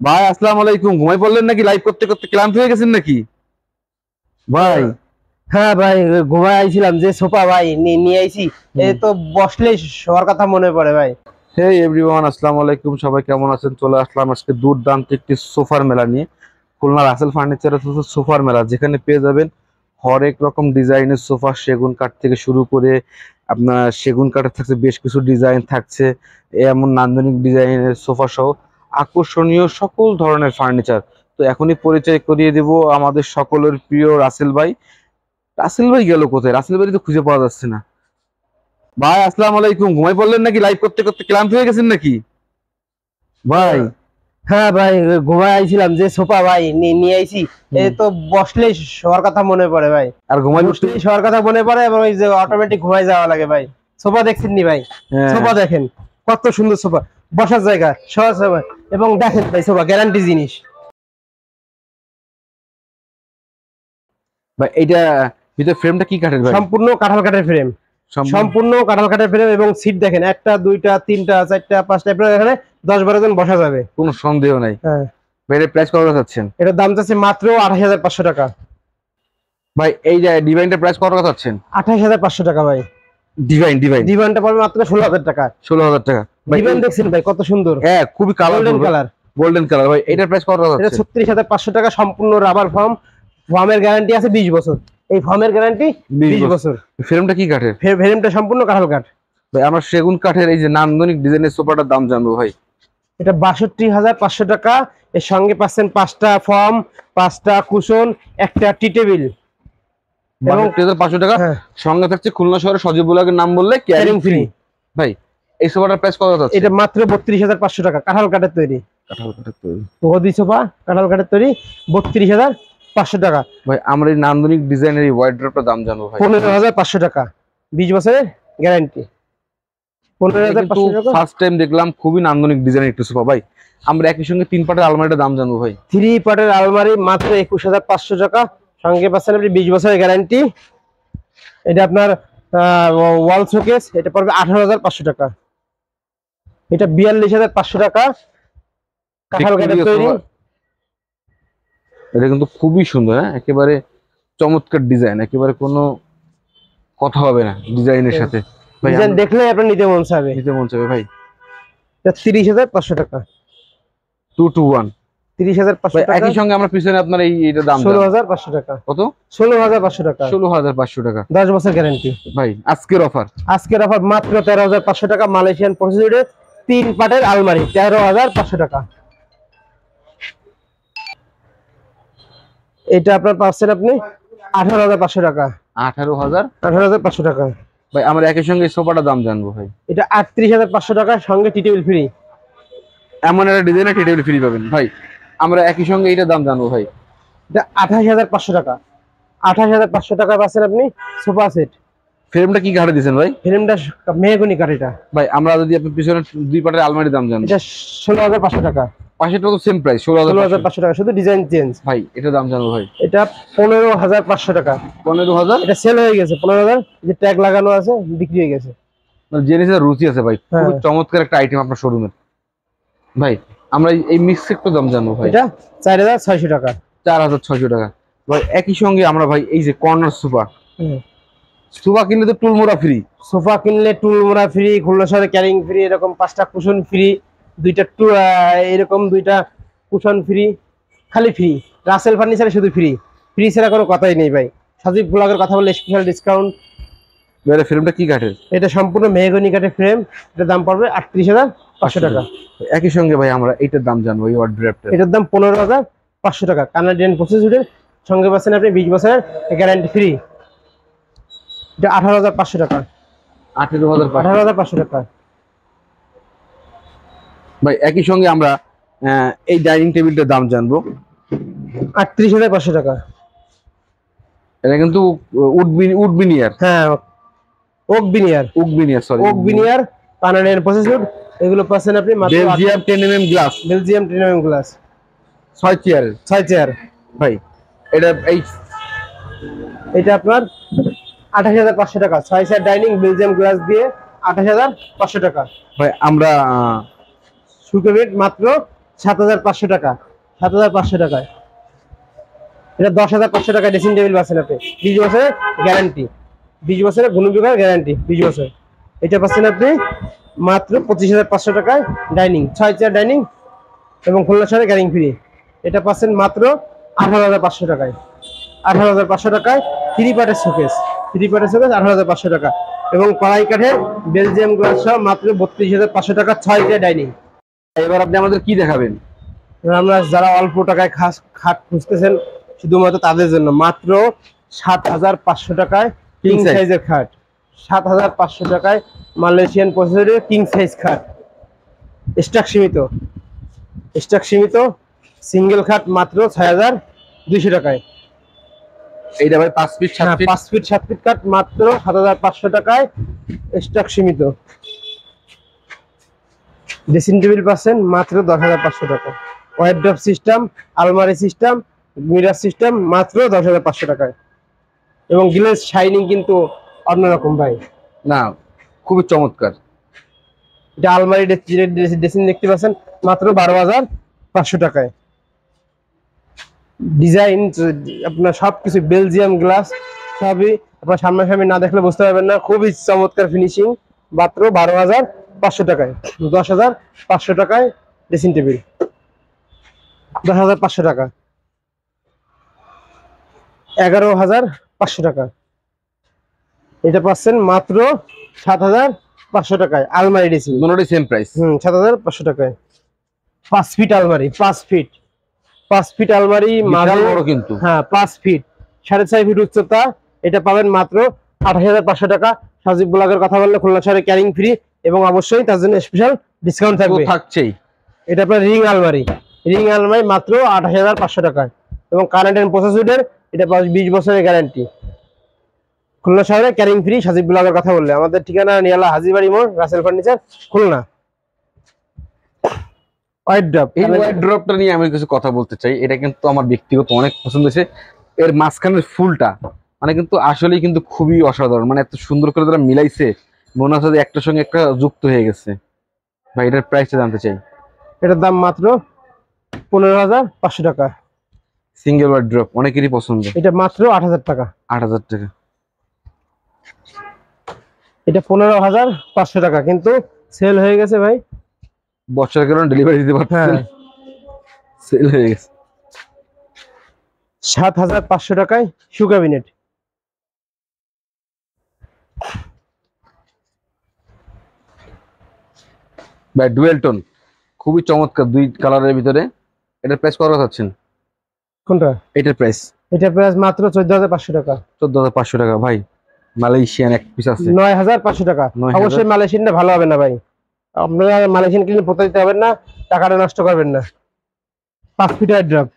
ভাই আসসালামু আলাইকুম। ঘুমাই পড়লেন নাকি? লাইভ করতে করতে ক্লান্ত হয়ে গেছেন নাকি ভাই? হ্যাঁ ভাই, ঘুমায় আইছিলাম যে সোফা ভাই নিয়ে আইছি। এই তো বসলেই সবার কথা মনে পড়ে ভাই। হেই এভরিওয়ান, আসসালামু আলাইকুম। সবাই কেমন আছেন? চলে আসলাম আজকে দুর্দান্ত একটি সোফার মেলা নিয়ে। খুলনা রাসেল ফার্নিচার সোফার মেলা, যেখানে পেয়ে যাবেন হরেক রকম ডিজাইনের সোফা। সেগুন কাঠ থেকে শুরু করে আপনার সেগুন কাঠের থাকছে বেশ কিছু ডিজাইন থাকছে, এমন নান্দনিক ডিজাইনের সোফা সহ আকর্ষণীয় সকল ধরনের ফার্নিচার। তো এখনই পরিচয় করিয়ে দিব আমাদের সকলের প্রিয় রাসেল ভাই। রাসেল ভাই গেল কোথায়? রাসেল ভাই তো খুঁজে পাওয়া যাচ্ছে না। ভাই আসসালামু আলাইকুম। ঘুমাই পড়লেন নাকি? লাইভ করতে করতে ক্লান্ত হয়ে গেছেন নাকি ভাই? হ্যাঁ ভাই, ঘুমায় আইছিলাম যে সোফা ভাই নিয়ে আইছি। এই তো বসলেই সবার কথা মনে পড়ে ভাই। আর ঘুমাই পড়তে বসলেই সবার কথা মনে পড়ে এবং ওই যে অটোমেটিক ঘুমায় যাওয়া লাগে ভাই। সোফা দেখছেন নি ভাই? হ্যাঁ। সোফা দেখেন কত সুন্দর সোফা, বসার জায়গা সহজ সোফা। এবং দেখেন ভাই, সোফা গ্যারান্টি জিনিস ভাই এইটা ভিতরে ফ্রেমটা কি কাঠের ভাই? সম্পূর্ণ কাঁঠাল কাঠের ফ্রেম। সম্পূর্ণ কাঁঠাল কাঠের ফ্রেম এবং সিট দেখেন, একটা দুইটা তিনটা চারটা পাঁচটা, এখানে 10-12 জন বসা যাবে, কোনো সন্দেহ নাই। হ্যাঁ। ভাই এর প্রাইস কত চাচ্ছেন? এটার দাম চাচ্ছে মাত্র 28,500 টাকা। ভাই এই যে ডিভাইনটার প্রাইস কত চাচ্ছেন? 28,500 টাকা ভাই। ডিভাইন ডিভাইন ডিভানটা পড়বে মাত্র 16,000 টাকা। 16,000 টাকা। ভাই ডিভান দেখছেন ভাই কত সুন্দর, হ্যাঁ খুবই golden colourful colour. Golden colour. ভাই এটার প্রাইস কত এটা চাচ্ছেন? 36,500 টাকা। সম্পূর্ণ রাবার ফর্ম, ফর্মের গ্যারান্টি আছে 20 বছর। এই ফর্মের গ্যারান্টি 20 বছর। ফ্রেমটা কি কাঠের? ফ্রেমটা সম্পূর্ণ কাঁঠাল কাঠ। ভাই আমরা সেগুন কাঠের এই যে নান্দনিক ডিজাইনের সোফাটার দাম জানবো ভাই। এটা 62,500 টাকা। এর সঙ্গে পাচ্ছেন 5টা ফর্ম, 5টা কুশন, একটা টি টেবিল এবং 62,500 টাকা। হ্যাঁ, সঙ্গে থাকছে খুলনা শহরের সজীবুল্লাহর নাম বললে ক্যারিং ফ্রি। ভাই এই সোফাটার প্রাইস কত যাচ্ছে? এটা মাত্র 32,500 টাকা। কাঁঠাল কাঠের তৈরি, কাঁঠাল কাঠের তৈরি গদি সোফা কাঁঠাল কাঠের তৈরি, 32,500 টাকা। ভাই আমরা এই নান্দনিক ডিজাইনের এই ওয়ার্ড্রপটার দাম জানবো ভাই। 15,500 টাকা, 20 বছরের গ্যারান্টি। 15,500 টাকা। ফার্স্ট টাইম দেখলাম খুবই নান্দনিক ডিজাইনের একটু সোফা ভাই। আমরা একই সঙ্গে 3 পাটের আলমারিটার দাম জানবো ভাই। 3 পার্টের আলমারি মাত্র 21,500 টাকা। সঙ্গে পাচ্ছেন আপনি 20 বছরের গ্যারান্টি। এটা আপনার ওয়াল শোকেস, এটা পড়বে 18,500 টাকা। এটা 42,500 টাকা, কাঁঠাল কাঠের তৈরি। এটা কিন্তু খুবই সুন্দর, হ্যাঁ একেবারে চমৎকার ডিজাইন, একেবারে কোনো কথা হবে না ডিজাইনের সাথে ভাই। ডিজাইন দেখলে আপনার নিতে মন চাইবে। নিতে মন চাইবে ভাই। এটা 30,500 টাকা। 2 to 1 30,500 ভাই। টাকা। একই সঙ্গে আমরা পিছনে আপনার এইটার দাম 16,500 টাকা। কত? 16,500 টাকা, 16,500 টাকা 10 বছর গ্যারান্টি। ভাই আজকের অফার। আজকের অফার মাত্র 13,500 টাকা। মালয়েশিয়ান প্রসিডিউরে 3 পার্টের আলমারি 13,500 টাকা। এটা আপনার পাচ্ছেন আপনি 18,500 টাকা। 18,500 টাকা ভাই। আমরা একই সঙ্গে এই সোফাটার দাম জানবো ভাই। এটা 38,500 টাকা, সঙ্গে টি টেবিল ফ্রি। এমন একটা ডিজাইনের টি টেবিল ফ্রি পাবেন ভাই। আমরা একই সঙ্গে এইটার দাম জানবো ভাই। এটা 28,500 টাকা। 28,500 টাকা পাচ্ছেন আপনি সোফা সেট। ফ্রেমটা কি কাঠে দিয়েছেন ভাই? ফ্রেমটা মেহগনি কাঠ। এটা ভাই আমরা যদি আপনি পিছনে 2 পাটের আলমারির দাম জানবো, এটা 16,500 টাকা। পাশেরটা তো সেম প্রাইস 16,500 টাকা, শুধু ডিজাইন চেঞ্জ। ভাই এটার দাম জানবো ভাই। এটা 15,500 টাকা। 15,000 এটা সেল হয়ে গেছে। 15,000 যে ট্যাগ লাগানো আছে বিক্রি হয়ে গেছে। মানে জিনিসের রুচি আছে ভাই। খুব চমৎকার একটা আইটেম আপনার শোরুমের ভাই। আমরা এই মিক্স একটু দাম জানবো ভাই। এটা 4,600 টাকা। 4,600 টাকা ভাই। একই সঙ্গে আমরা ভাই এই যে কর্নার সোফা, সোফা কিনলে তো টুল মোড়া ফ্রি। সোফা কিনলে টুল মোড়া ফ্রি, খুলনা শহরে ক্যারিং ফ্রি, এরকম 5টা কুশন ফ্রি, 2টা এরকম 2টা কুশন ফ্রি, খালি ফ্রি। রাসেল ফার্নিচারে শুধু ফ্রি। ফ্রি ছাড়া কোনো কথাই নেই ভাই। সজীব ব্লগের কথা বললে স্পেশাল ডিসকাউন্ট। এর ফ্রেমটা কি কাঠের? এটা সম্পূর্ণ মেহগনি কাঠের ফ্রেম। এটার দাম পড়বে 38,500 টাকা। একই সঙ্গে ভাই আমরা এইটার দাম জানবো, এই ওয়ার্ড্রপটা। এটার দাম 15,500 টাকা। কানাডিয়ান প্রসিডিউরের সঙ্গে পাচ্ছেন আপনি 20 বছরের গ্যারান্টি ফ্রি। এটা 18,500 টাকা। 18,500 টাকা ভাই। একই সঙ্গে আমরা এই ডাইনিং টেবিলটার দাম জানবো, 38,500 টাকা। এটা কিন্তু উডবিনিয়ার। হ্যাঁ, wood veneer sorry, oak veneer Canadian procedure. এগুলো পাচ্ছেন আপনি মাত্র Belgium 10mm glass. Belgium 10mm glass, 6 চেয়ারের 6 চেয়ার ভাই। এটা আপনার 28,500 টাকা। 6 চেয়ার ডাইনিং বেলজিয়াম গ্লাস দিয়ে 28,500 টাকা ভাই। আমরা সুকেবেট মাত্র 7,500 টাকা, 7,500 টাকায়। এটা 10,500 টাকা ড্রেসিং টেবিল পাচ্ছেন আপনি, 20 বছরের গ্যারান্টি, 20 বছরের গুণবিকার গ্যারান্টি, 20 বছর। এটা পাচ্ছেন আপনি মাত্র 25,500 টাকায়। ডাইনিং 6 চেয়ার ডাইনিং এবং খুলনা শহরে ক্যারিং ফ্রি। এটা পাচ্ছেন মাত্র 18,500 টাকায়, 18,500 টাকায়। 3 পার্টের শোকেস, 3 পার্টের শোকেস 18,500 টাকা এবং কড়াই কাঠের বেলজিয়াম গ্লাস সহ মাত্র 32,500 টাকা 6 চেয়ার ডাইনিং। এবার আপনি আমাদের কি দেখাবেন? আমরা যারা অল্প টাকায় খাট খুঁজতেছেন শুধুমাত্র তাদের জন্য মাত্র 7,500 টাকায় কিং সাইজের খাট, 7,500 টাকায় মালয়েশিয়ান প্রসেসরের কিং সাইজ খাট। স্টক সীমিত, স্টক সীমিত। সিঙ্গেল খাট মাত্র 6,200 টাকায়। এইটা ভাই 5 ফিট 7 ফিট? 5 ফিট 7 ফিট খাট মাত্র 7,500 টাকায়, স্টক সীমিত। ড্রেসিং টেবিল পাচ্ছেন মাত্র 10,500 টাকা। ওয়াইড্রপ সিস্টেম, আলমারি সিস্টেম, মিরর সিস্টেম মাত্র 10,500 টাকায় এবং গ্লেজ শাইনিং কিন্তু অন্যরকম ভাই। না, খুবই চমৎকার। এটা আলমারি ড্রেসিং দেখতে পাচ্ছেন মাত্র 12,500 টাকায়। ডিজাইন আপনার সবকিছু বেলজিয়াম গ্লাস সবই আপনার সামনাসামনি না দেখলে বুঝতে পারবেন না। খুবই চমৎকার ফিনিশিং, মাত্র 12,500 টাকায়। 10,500 টাকায় ড্রেসিং টেবিল, 10,500 টাকা। 11,500 টাকা। এটা পাচ্ছেন মাত্র 7,500 টাকায় আলমারি ড্রেসিং, দুটোই সেম প্রাইস। 7,500 টাকায়। 5 ফিট আলমারি, 5 ফিট, 5 ফিট আলমারি, বড় কিন্তু। হ্যাঁ 5 ফিট, 4.5 ফিট উচ্চতা। এটা পাবেন মাত্র 28,500 টাকা। সাজিব ব্লগের কথা বললে খুলনা শহরে ক্যারিং ফ্রি এবং অবশ্যই তার জন্য স্পেশাল ডিসকাউন্ট থাকবে। থাকছেই। এটা আপনার রিং আলমারি, রিং আলমারি মাত্র 28,500 টাকায় এবং কারেন্ট এন্ড প্রসেসরের এটা 20 বছরের গ্যারান্টি। খুলনা শহরে ক্যারিং ফ্রি সাজিব ব্লগের কথা বললে। আমাদের ঠিকানা নিয়ালা হাজিবাড়ি মোড়, রাসেল ফার্নিচার, খুলনা। ওয়াইড্রপ, এই ওয়াইড্রপটা নিয়ে আমি কিছু কথা বলতে চাই। এটা কিন্তু আমার ব্যক্তিগত অনেক পছন্দ হয়েছে। এর মাঝখানের ফুলটা মানে কিন্তু আসলেই কিন্তু খুবই অসাধারণ, মানে এত সুন্দর করে তারা মিলাইছে, মনে হচ্ছে যে একটার সঙ্গে একটা যুক্ত হয়ে গেছে। ভাই এটার প্রাইসটা জানতে চাই। এটার দাম মাত্র 15,500 টাকা। সিঙ্গেল ওয়াইড্রপ অনেকেরই পছন্দ। এটা মাত্র 8,000 টাকা। 8,000 টাকা। এটা 15,500 টাকা কিন্তু সেল হয়ে গেছে ভাই। বর্ষার কারণে ডেলিভারি দিতে পারছেন, সেল হয়ে গেছে। 7,500 টাকায় শু ক্যাবিনেট। ভাই ডুয়েল টোন খুবই চমৎকার, 2 কালারের ভিতরে। এটার প্রাইস কত চাচ্ছেন? কোনটা? এটার প্রাইস? এটার প্রাইস মাত্র 14,500 টাকা। 14,500 টাকা। ভাই মালয়েশিয়ান এক পিস আছে 9,500 টাকা। 9,000 অবশ্যই মালয়েশিয়ানটা ভালো হবে না ভাই, আপনারা মালয়েশিয়ান কিনে প্রতারিত হবেন না, টাকাটা নষ্ট করবেন না। 5 ফিট ড্রপ,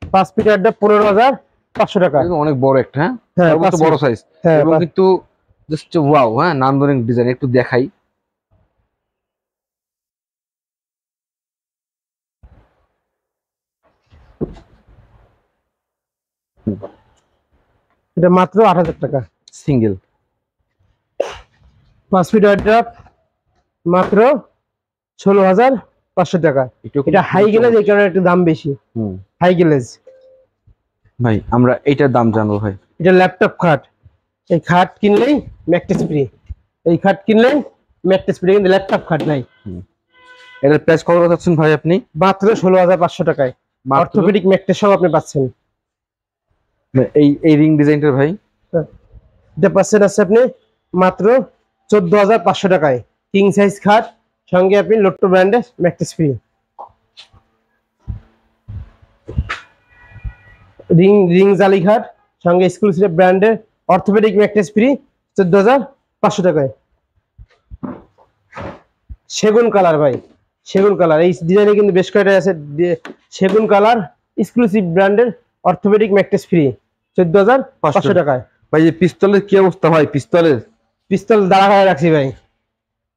5 ফিট ড্রপ 15,500 টাকা। অনেক বড় একটা, হ্যাঁ হ্যাঁ সর্বোচ্চ বড় সাইজ এবং কিন্তু জাস্ট ওয়াও। হ্যাঁ নান্দনিক ডিজাইন, একটু দেখাই। এটা মাত্র 8,000 টাকা সিঙ্গেল। 5 ফিট ড্রপ মাত্র 16,500 টাকা। এটা হাই গ্লেজ, এই কারণে একটু দাম বেশি। High glaze. ভাই আমরা এইটার দাম জানবো ভাই। এটা ল্যাপটপ খাট, এই খাট কিনলেই ম্যাট্রেস ফ্রি, এই খাট কিনলেই ম্যাট্রেস ফ্রি, কিন্তু ল্যাপটপ খাট নাই। এটার প্রাইস কত যাচ্ছেন ভাই আপনি? মাত্র 16,500 টাকায় অর্থোপেডিক ম্যাট্রেস সহ আপনি পাচ্ছেন। এই রিং ডিজাইনটার ভাই এটা পাচ্ছেন আছে আপনি মাত্র 14,500 টাকায় কিং সাইজ খাট, সঙ্গে আপনি লোট্টো ব্র্যান্ডের ম্যাট্রেস ফ্রি। রিং জালি খাট সঙ্গে এক্সক্লুসিভ ব্র্যান্ডের অর্থোপেডিক ম্যাট্রেস ফ্রি 14,500 টাকায়। সেগুন কালার ভাই, সেগুন কালার এই ডিজাইনে কিন্তু বেশ কয়েকটা আছে। সেগুন কালার এক্সক্লুসিভ ব্র্যান্ডের অর্থোপেডিক ম্যাট্রেস ফ্রি 14,500 টাকায়। ভাই এই পিস্তলের কি অবস্থা ভাই? পিস্তল দাঁড়া করে রাখছি ভাই,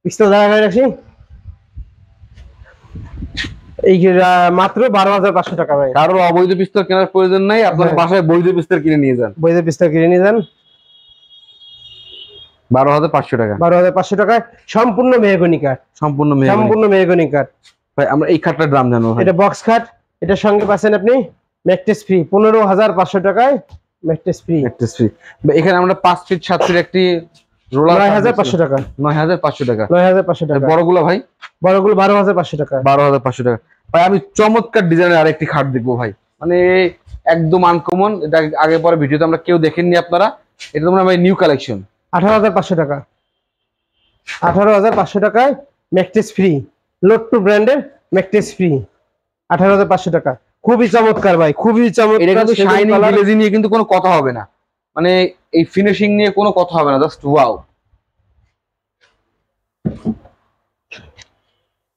পিস্তল দাঁড়া করে রাখছি। এই মাত্র 12,500 টাকা ভাই। কারোর অবৈধ পিস্তল কেনার প্রয়োজন নাই, আপনার বাসায় বৈধ পিস্তল কিনে নিয়ে যান। বৈধ পিস্তল কিনে নিয়ে যান 12,500 টাকা। 12,500 টাকায় সম্পূর্ণ মেহগনি কাঠ, সম্পূর্ণ মেহগনি কাঠ। ভাই আমরা এই খাটটার দাম জানো ভাই? এটা বক্স খাট, এটার সঙ্গে পাচ্ছেন আপনি ম্যাট্রেস ফ্রি 15,500 টাকায় ম্যাট্রেস ফ্রি। Mattress free. এখানে আমরা 5 ফিট 7 ফিট একটি রোলার 9,500 টাকা। 9,500 টাকা। 9,500 টাকা। বড়গুলো ভাই? বড়গুলো 12,500 টাকা। 12,500 টাকা। ভাই আমি চমৎকার ডিজাইনের আরেকটি খাট দেখবো ভাই, মানে একদম আনকমন। এটা আগে পরে ভিডিওতে আমরা কেউ দেখেননি আপনারা, এটা তোমরা ভাই নিউ কালেকশন। 18,500 টাকা। 18,500 টাকায় ম্যাট্রেস ফ্রি, লোড টু ব্র্যান্ডের ম্যাট্রেস ফ্রি 18,500 টাকা। খুবই চমৎকার ভাই, খুবই চমৎকার। এটা কিন্তু শাইনিং গ্লেজি নিয়ে কিন্তু কোনো কথা হবে না, মানে এই ফিনিশিং নিয়ে কোনো কথা হবে না, জাস্ট ওয়াও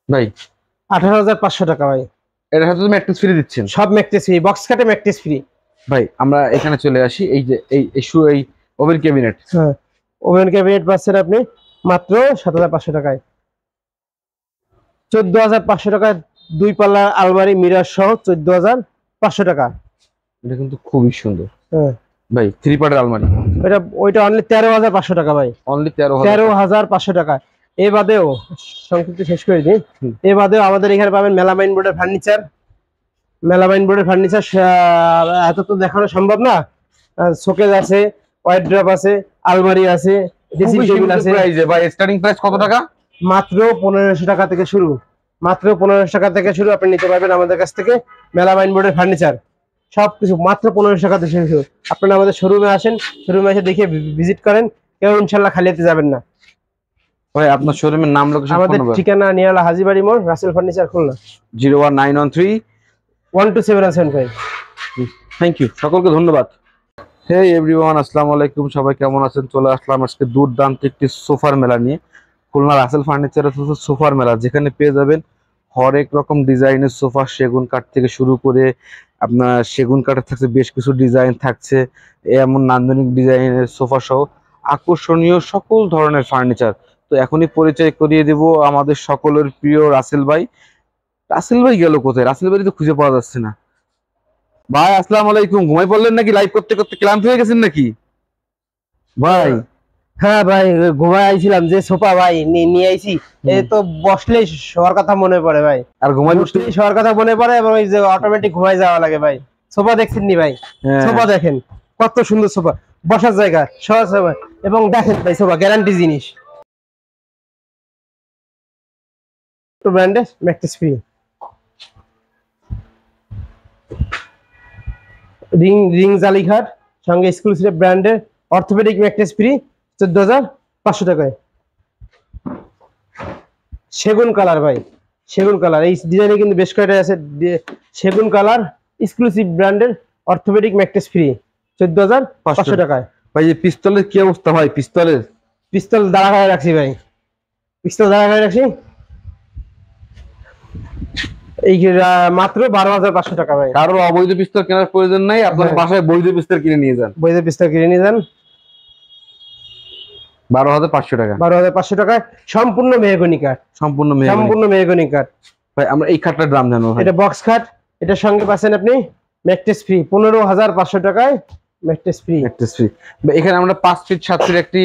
ভাই। 18,500 টাকা ভাই। এটার সাথে তুমি ম্যাট্রেস ফ্রি দিচ্ছেন? সব ম্যাট্রেস ফ্রি, বক্স কাটে ম্যাট্রেস ফ্রি। ভাই আমরা এখানে চলে আসি, এই যে এই ওভেন ক্যাবিনেট। হ্যাঁ, ওভেন ক্যাবিনেট পাচ্ছেন আপনি মাত্র 7,500 টাকায়। 14,500 টাকায় 2 পাল্লা আলমারি মিরর সহ 14,500 টাকা। এটা কিন্তু খুবই সুন্দর হ্যাঁ ভাই, 3 পার্টের আলমারি। ওইটা অনলি 13,500 টাকা ভাই। অনলি 13,000। 13,500 টাকা। এ বাদেও সংক্ষিপ্ত শেষ করে দিই, এ বাদেও আমাদের এখানে পাবেন মেলামাইন বোর্ডের ফার্নিচার। মেলামাইন বোর্ডের ফার্নিচার এত তো দেখানো সম্ভব না। শোকেস আছে, ওয়াইড্রপ আছে, আলমারি আছে, ড্রেসিং টেবিল আছে। ভাই স্টার্টিং প্রাইস কত টাকা? মাত্র 1,500 টাকা থেকে শুরু। মাত্র 1,500 টাকা থেকে শুরু, আপনি নিতে পারবেন আমাদের কাছ থেকে মেলামাইন বোর্ডের ফার্নিচার সবকিছু মাত্র 1,500 টাকা থেকে শুরু। আপনারা আমাদের শোরুমে আসেন, শোরুমে এসে দেখে ভিজিট করেন, কেউ ইনশাল্লাহ খালি হাতে যাবেন না। ভাই আপনার শোরুমের নাম, লোকেশন? আমাদের ঠিকানা নিয়ালা হাজীবাড়ি মোড়, Russell furniture, Khulna. 01913 127175। Thank you, সকলকে ধন্যবাদ। হে এভরিওয়ান, আসসালামু আলাইকুম। সবাই কেমন আছেন? চলে আসলাম আজকে দুর্দান্ত একটি সোফার মেলা নিয়ে। খুলনা রাসেল ফার্নিচারের সোফার মেলা, যেখানে পেয়ে যাবেন হরেক রকম ডিজাইনের সোফা, সেগুন কাঠ থেকে শুরু করে আপনার সেগুন কাঠের থাকছে বেশ কিছু ডিজাইন থাকছে, এমন নান্দনিক ডিজাইনের সোফা সহ আকর্ষণীয় সকল ধরনের ফার্নিচার। তো এখনই পরিচয় করিয়ে দিব আমাদের সকলের প্রিয় রাসেল ভাই। রাসেল ভাই গেল কোথায়? রাসেল ভাই তো খুঁজে পাওয়া যাচ্ছে না। ভাই আসসালামু আলাইকুম। ঘুমাই পড়লেন নাকি? লাইভ করতে করতে ক্লান্ত হয়ে গেছেন নাকি ভাই? হ্যাঁ ভাই, ঘুমায় আইছিলাম, যে সোফা ভাই নিয়ে আইছি, এই তো বসলেই শোয়ার কথা মনে পড়ে ভাই। আর ঘুমাই বসলেই শোয়ার কথা মনে পড়ে, এবং এই যে অটোমেটিক ঘুমাই যাওয়া লাগে ভাই। সোফা দেখছেন নি ভাই? সোফা দেখেন কত সুন্দর সোফা, বসার জায়গা, শোয়ার জায়গা, এবং দেখেন ভাই সোফা গ্যারান্টি জিনিস। ব্র্যান্ডের ম্যাট্রেস ফ্রি, রিং জালি খাট সঙ্গে এক্সক্লুসিভ ব্র্যান্ডের অর্থোপেডিক ম্যাট্রেস ফ্রি 14,500 টাকায়। সেগুন কালার ভাই, সেগুন কালার, এই ডিজাইনে কিন্তু বেশ কয়েকটা আছে। সেগুন কালার এক্সক্লুসিভ ব্র্যান্ডের অর্থোপেডিক ম্যাট্রেস ফ্রি 14,500 টাকায়। ভাই এই পিস্তলের কি অবস্থা ভাই? পিস্তল দাঁড়া করে রাখছি ভাই, পিস্তল দাঁড়া করে রাখছি, এই মাত্র 12,500 টাকা ভাই। কারোর অবৈধ পিস্তল কেনার প্রয়োজন নাই, আপনার বাসায় বৈধ পিস্তল কিনে নিয়ে যান। বৈধ পিস্তল কিনে নিয়ে যান 12,500 টাকা। 12,500 টাকায় সম্পূর্ণ মেহগনি কাঠ। সম্পূর্ণ মেহগনি কাঠ। ভাই আমরা এই খাটটার দাম জানো ভাই? এটা বক্স খাট, এটার সঙ্গে পাচ্ছেন আপনি ম্যাট্রেস ফ্রি 15,500 টাকায় ম্যাট্রেস ফ্রি। এখানে আমরা 5 ফিট 7 ফিট একটি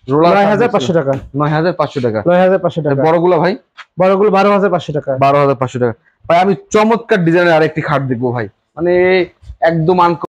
রোলার 9,500 টাকা। 9,500 টাকা। 9,500 টাকা। বড়গুলো ভাই? বড়গুলো 12,500 টাকা। 12,500 টাকা। ভাই আমি চমৎকার ডিজাইনের আরেকটি খাট দেখবো ভাই, মানে একদম